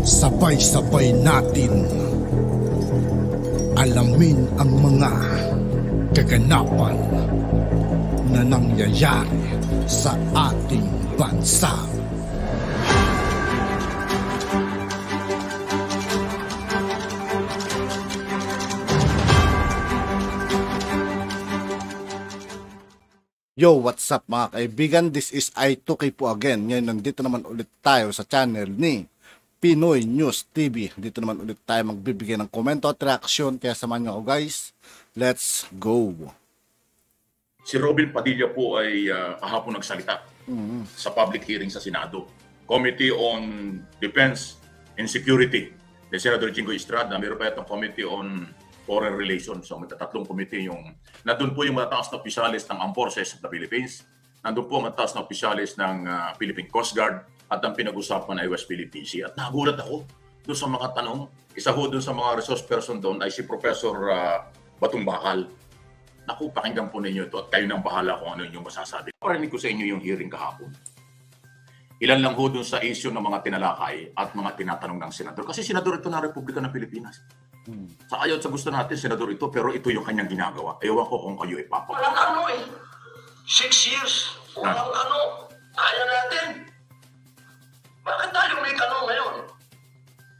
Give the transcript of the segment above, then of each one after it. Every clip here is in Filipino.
Sabay-sabay natin alamin ang mga kaganapan na nangyayari sa ating bansa. Yo, what's up mga kaibigan? This is I2K po again. Ngayon, nandito naman ulit tayo sa channel ni Pinoy News TV. Dito naman ulit tayo magbibigay ng komento at reaksyon. Kaya samahan nyo ako guys. Let's go! Si Robin Padilla po ay kahapon nagsalita sa public hearing sa Senado. Committee on Defense and Security ni Senator Jingo Estrada. Meron pa itong Committee on Foreign Relations. So may tatlong committee yung nandun po yung mataas na opisyalis ng Armed Forces of the Philippines. Nandun po ang mataas na opisyalis ng Philippine Coast Guard at ang pinag-usapan ay West Philippine Sea. At nagulat ako doon sa mga tanong. Isa ho doon sa mga resource person doon ay si Professor Batong Bakal. Naku, pakinggan po ninyo ito at kayo nang bahala kung ano yung masasabi. Parinig ko sa inyo yung hearing kahapon. Ilan lang ho doon sa issue ng mga tinalakay at mga tinatanong ng senador. Kasi senador ito ng Republika ng Pilipinas. Sa ayaw sa gusto natin, senador ito, pero ito yung kanyang ginagawa. Ewan ko kung kayo ipapagawa. Walang ano eh. 6 years. Walang ano. Kaya natin. Bakit tayo may tanong ngayon?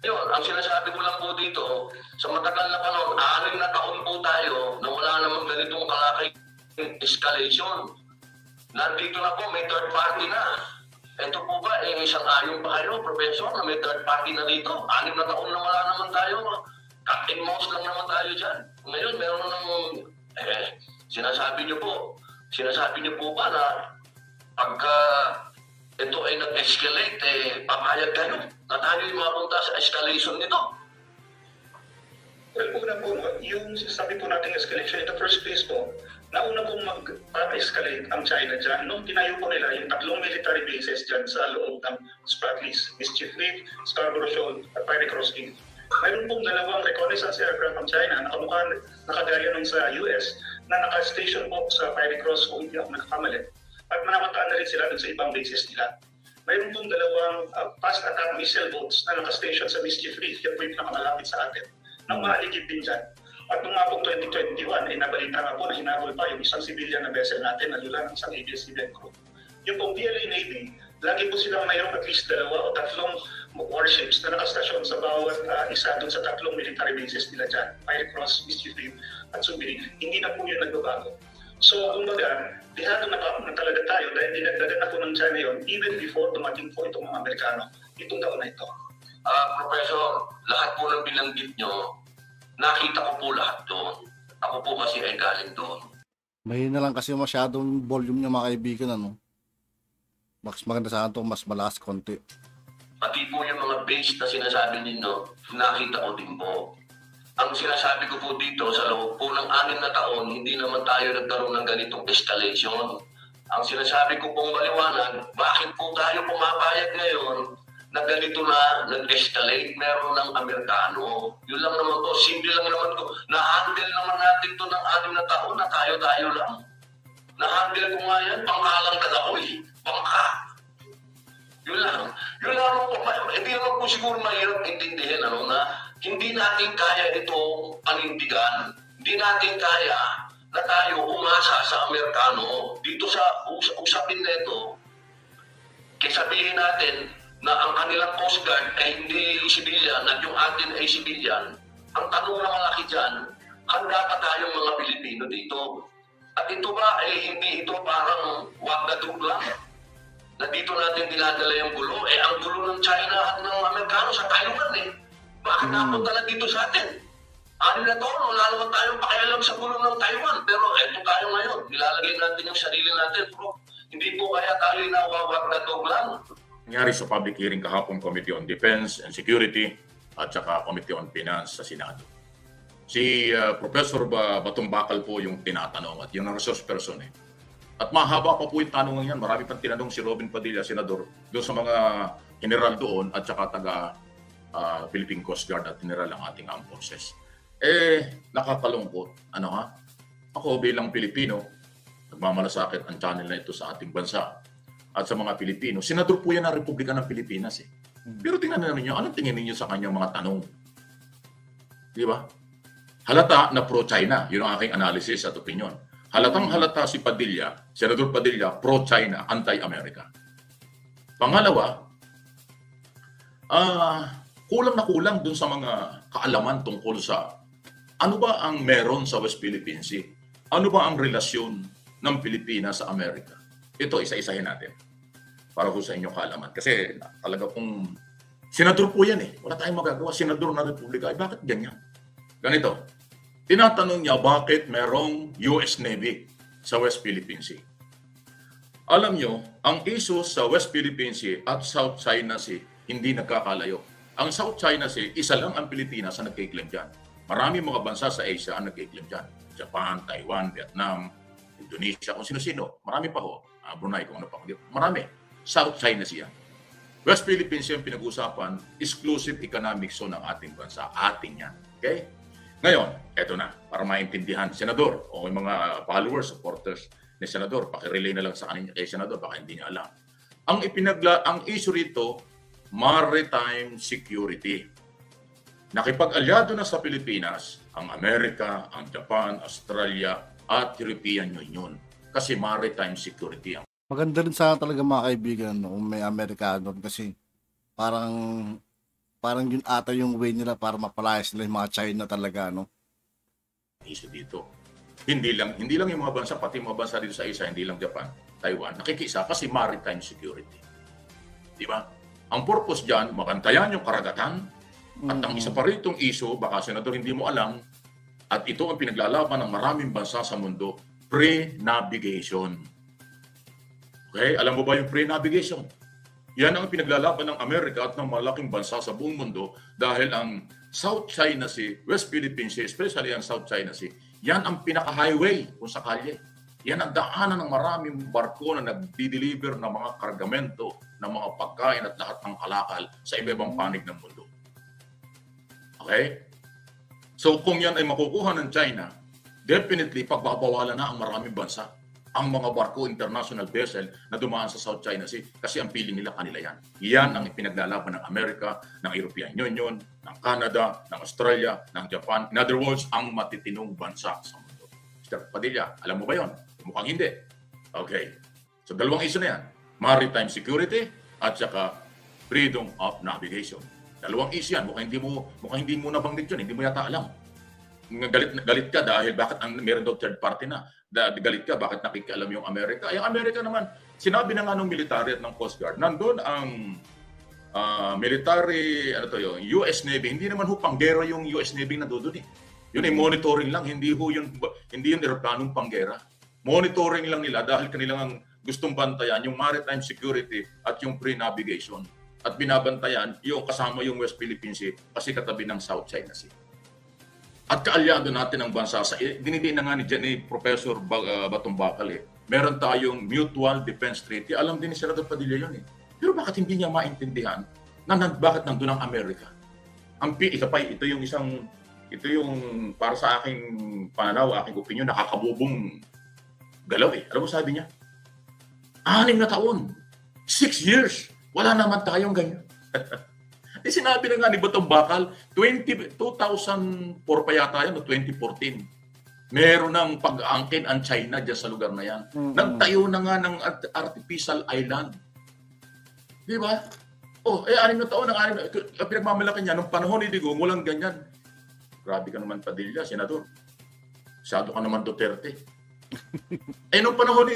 Yun, ang sinasabi ko lang po dito, sa matagal na panahon, 6 na taon po tayo na wala namang ganitong kalaki escalation. Nandito na po, may third party na. Ito po ba, isang ayon pa kayo, Professor, na may third party na dito? 6 na taon na wala naman tayo. Cat and mouse lang naman tayo dyan. Ngayon, meron ng, sinasabi niyo po ba na pagka ito ay nag-escalate, papayag kayo na tayo yung mapunta sa escalation nito? Well, una po, yung sabi po natin escalation, in the first place po, nauna pong mag-escalate ang China dyan. Nung tinayo po nila yung 3 military bases dyan sa loob ng Spratlys, Mischief Reef, Scarborough Shoal, at Pirate Cross King. Mayroon pong 2 reconnaissance aircraft ng China na nakagaya nung sa US na naka-station po sa Pirate Cross kung hindi ako nakakamali. At manamataan na rin sila dun sa ibang bases nila. Mayroon pong 2 fast attack missile boats na naka-station sa Mischief Reef. Yan po yung pinakamalapit sa atin. Nang maaligid din dyan. At nung nga pong 2021, nabalita nga po na hinabol pa yung isang civilian na vessel natin na lula ng isang ABS-CBN crew. Yung pong PLA Navy, lagi po silang mayroong at least 2 o 3 warships na nakastasyon sa bawat isa doon sa 3 military bases nila dyan. Pirate Cross, Mischief Reef, at Subic. Hindi na po yun nagbabago. So, kumbaga, dihado na talaga tayo dahil dinagdagan ako ng China yun even before dumating po itong mga Amerikano itong taon na ito. Professor, lahat po ng binanggit nyo, nakita ko po lahat doon. Ako po kasi ay galing doon. Mahina lang kasi masyadong volume niya mga kaibigan, ano? Mas maganda sana ito, mas malakas konti. Pati po yung mga base na sinasabi ninyo, nakita ko din po. Ang sinasabi ko po dito, sa loob po ng 6 na taon, hindi naman tayo nagkaroon ng ganitong escalation. Ang sinasabi ko pong maliwanag, bakit po tayo pumapayag ngayon na ganito na nag-escalate, meron ng Amerikano. Yun lang naman to, simple lang naman to. Na-handle naman natin to ng 6 na taon na tayo-tayo lang. Na-handle ko nga yan, pangkalang ako eh. Pangka. Yun lang. Yun lang po. Hindi naman po siguro mahirap intindihin na hindi natin kaya itong panindigan. Hindi natin kaya na tayo umasa sa Amerikano. Dito sa usapin na ito, sabihin natin na ang kanilang Coast Guard ay hindi civilian at yung atin ay civilian. Ang tanong na malaki dyan, handa pa tayong mga Pilipino dito. At ito ba ay hindi ito parang wag-na-dug lang? Na dito natin dinadala yung gulo. Ang gulo ng China at ng Amerikano sa Taiwan eh. Bakit napunta na dito sa atin? 6 na taon, wala naman tayong pakialam sa gulo ng Taiwan. Pero eto tayo ngayon, nilalagay natin yung sarili natin. Bro, hindi po kaya tayo nawawag-na-dug lang. Nangyari sa public hearing kahapon, Committee on Defense and Security at saka Committee on Finance sa Senado. Si Professor Batong Bakal po yung tinatanong at yung resource person eh. At mahaba pa po yung tanong yan. Marami pang tinanong si Robin Padilla, Senador, doon sa mga general doon at saka taga Philippine Coast Guard at general ang ating armed forces. Nakakalungkot. Ako bilang Pilipino, nagmamalasakit ang channel na ito sa ating bansa at sa mga Pilipino. Senador po yan ng Republika ng Pilipinas eh. Pero tingnan namin niyo, anong tingin niyo sa kanyang mga tanong? Di ba? Halata na pro-China. Yun ang aking analysis at opinion. Halatang halata si Padilla, Senador Padilla, pro-China, anti-America. Pangalawa, kulang na kulang dun sa mga kaalaman tungkol sa ano ba ang meron sa West Philippine Sea? Ano ba ang relasyon ng Pilipinas sa Amerika? Ito, isa-isahin natin para po sa inyong kaalaman. Kasi talaga pong senador po yan eh. Wala tayong magagawa. Senador ng Republika. Ay, bakit ganyan? Ganito. Tinatanong niya bakit merong US Navy sa West Philippine Sea. Alam nyo, ang issue sa West Philippine Sea at South China Sea hindi nagkakalayo. Ang South China Sea, isa lang ang Pilipinas na nagkiklaim dyan. Marami mga bansa sa Asia ang nagkiklaim dyan. Japan, Taiwan, Vietnam, Indonesia, kung sino-sino. Marami pa ho. Brunei, kung ano pa. Marami. South China Sea. West Philippine Sea ang pinag-usapan, exclusive economic zone ng ating bansa. Ating yan. Okay? Ngayon, eto na, para maintindihan, Senador, o yung mga followers, supporters ni Senador, pakirelay na lang sa kanya kay Senador, baka hindi niya alam. Ang issue rito, maritime security. Nakipag-alyado na sa Pilipinas ang Amerika, ang Japan, Australia, at European Union. Kasi maritime security ang Maganda rin sana talaga mga kaibigan no, kung may Amerikano kasi parang yun ata yung way nila para mapalayas nila yung mga China talaga, no? issue dito. Hindi lang yung mga bansa, pati mga bansa dito sa Asia, hindi lang Japan, Taiwan, nakikisa kasi maritime security. Di ba? Ang purpose dyan, makantayan yung karagatan, at ang isa pa rin itong issue, baka Senador hindi mo alam, at ito ang pinaglalaban ng maraming bansa sa mundo, pre-navigation. Okay? Alam mo ba yung pre-navigation? Yan ang pinaglalaban ng Amerika at ng malaking bansa sa buong mundo dahil ang South China Sea, West Philippine Sea, especially ang South China Sea, yan ang pinaka-highway kung sa kalye. Yan ang daanan ng maraming barko na nagdi-deliver ng mga kargamento, ng mga pagkain at lahat ng kalakal sa iba-ibang panig ng mundo. Okay? So kung yan ay makukuha ng China, definitely pagbabawalan na ang maraming bansa ang mga barko international vessel na dumaan sa South China Sea kasi ang piling nila kanila yan. Yan ang ipinaglalaban ng Amerika, ng European Union, ng Canada, ng Australia, ng Japan. In other words, ang matitinong bansa sa mundo. Mr. Padilla, alam mo ba yon? Mukhang hindi. Okay. So dalawang issue na yan. Maritime security at saka freedom of navigation. Dalawang issue yan. Mukhang hindi mo nabanggit yun. Hindi mo yata alam. Galit ka dahil bakit meron daw third party na. Galit ka, bakit nakikialam yung Amerika? Yung Amerika naman, sinabi na nga ng military at ng Coast Guard, nandun ang military, US Navy, hindi naman ho panggera yung US Navy na doon eh. Yun ay monitoring lang, hindi yun aeroplanong panggera. Monitoring lang nila dahil kanilang gustong bantayan yung maritime security at yung pre-navigation. At binabantayan yung kasama yung West Philippine Sea kasi katabi ng South China Sea. At kaalyado natin ang bansa sa dinidiin na nga ni Professor Batong Bakal eh. Meron tayong Mutual Defense Treaty. Alam din ni Senador Padilla yun eh. Pero bakit hindi niya maintindihan na bakit nandun ang Amerika? Ito yung para sa aking pananaw, aking opinion, nakakabubong galaw eh. Alam mo sabi niya? 6 na taon. 6 years. Wala naman tayong ganyan. Sinabi na nga ni Batong Bakal, 2004 pa yata yan, o 2014. Meron ng pag-aangkin ang China dyan sa lugar na yan. Nagtayo na nga ng artificial island. Di ba? 6 na taon, pinagmamalaki niya, nung panahon ni Digong, walang ganyan. Grabe ka naman, Padilla, Senador. Masyado ka naman Duterte. Nung panahon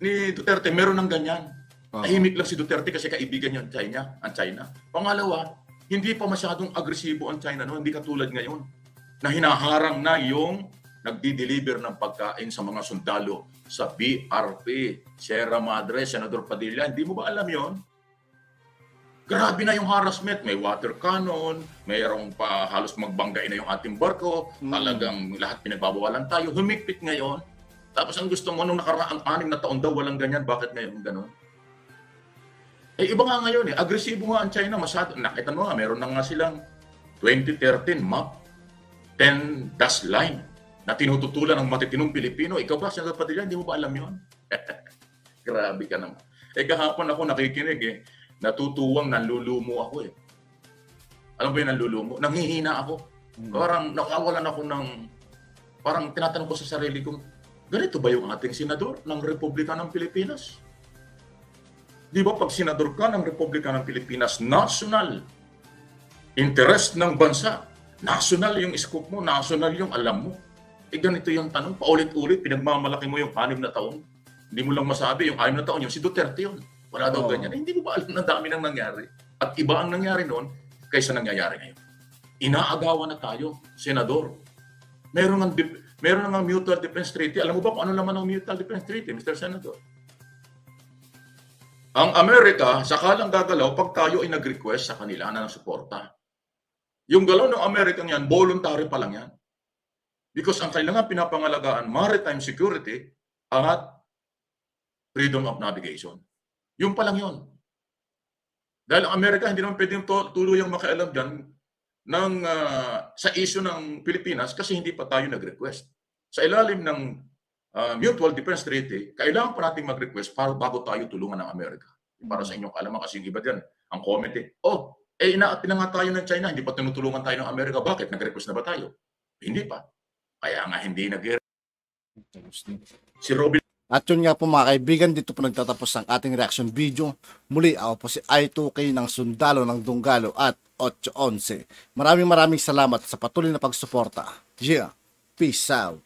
ni Duterte, meron ng ganyan. Tahimik lang si Duterte kasi kaibigan niya ang China. Pangalawa, hindi pa masyadong agresibo ang China. No? Hindi katulad ngayon na hinaharang na yung nagdi-deliver ng pagkain sa mga sundalo sa BRP, Sierra Madre, Senador Padilla. Hindi mo ba alam yon? Grabe na yung harassment. May water cannon, mayroong pa halos magbanggain na yung ating barko. Talagang lahat pinagbabawalan tayo. Humigpit ngayon. Tapos ang gusto mo nung nakaraang 6 na taon daw walang ganyan. Bakit ngayon gano'n? Iba nga ngayon eh. Agresibo nga ang China. Masyado. Nakita mo nga, meron na nga silang 2013 map 10 dash line na tinututulan ng matitinong Pilipino. Ikaw ba, Senador Padilla, hindi mo ba alam yun? Grabe ka naman. Kahapon ako nakikinig eh. natutuwang nanlulumo ako eh. Alam mo yung nanlulumo? Nanghihina ako. Parang nakawalan ako ng, parang tinatanong ko sa sarili ko, ganito ba yung ating senador ng Republika ng Pilipinas? Di ba pag senador ka ng Republika ng Pilipinas, national interest ng bansa, national yung scope mo, national yung alam mo. Eh ganito yung tanong, paulit-ulit, pinagmamalaki mo yung 6 na taon. Hindi mo lang masabi, yung 6 na taon, yung si Duterte yun. Wala daw ganyan. Eh, hindi mo ba alam na dami nang nangyari? At iba ang nangyari noon kaysa nangyayari ngayon. Inaagawan na tayo, senador. Meron ng Mutual Defense Treaty. Alam mo ba kung ano naman ang Mutual Defense Treaty, Mr. Senator? Ang Amerika, saka lang gagalaw pag tayo ay nag-request sa kanila na ng suporta. Yung galaw ng Amerikang yan, voluntary pa lang yan. Because ang kailangan pinapangalagaan, maritime security at freedom of navigation. Yung pa lang yun. Dahil ang Amerika hindi naman pwedeng tuluyang makialam dyan sa issue ng Pilipinas kasi hindi pa tayo nag-request. Sa ilalim ng Mutual Defense Treaty, kailangan pa natin mag-request para bago tayo tulungan ng Amerika. Para sa inyong kalaman kasi yung iba dyan, ang committee, pinanga tayo ng China, hindi pa tinutulungan tayo ng Amerika. Bakit? Nag-request na ba tayo? Hindi pa. Kaya nga hindi Si Robin. At yun nga po mga kaibigan, dito po nagtatapos ang ating reaction video. Muli ako po si I2K ng Sundalo ng Dunggalo at 811. Maraming salamat sa patuloy na pagsuporta. Yeah, peace out.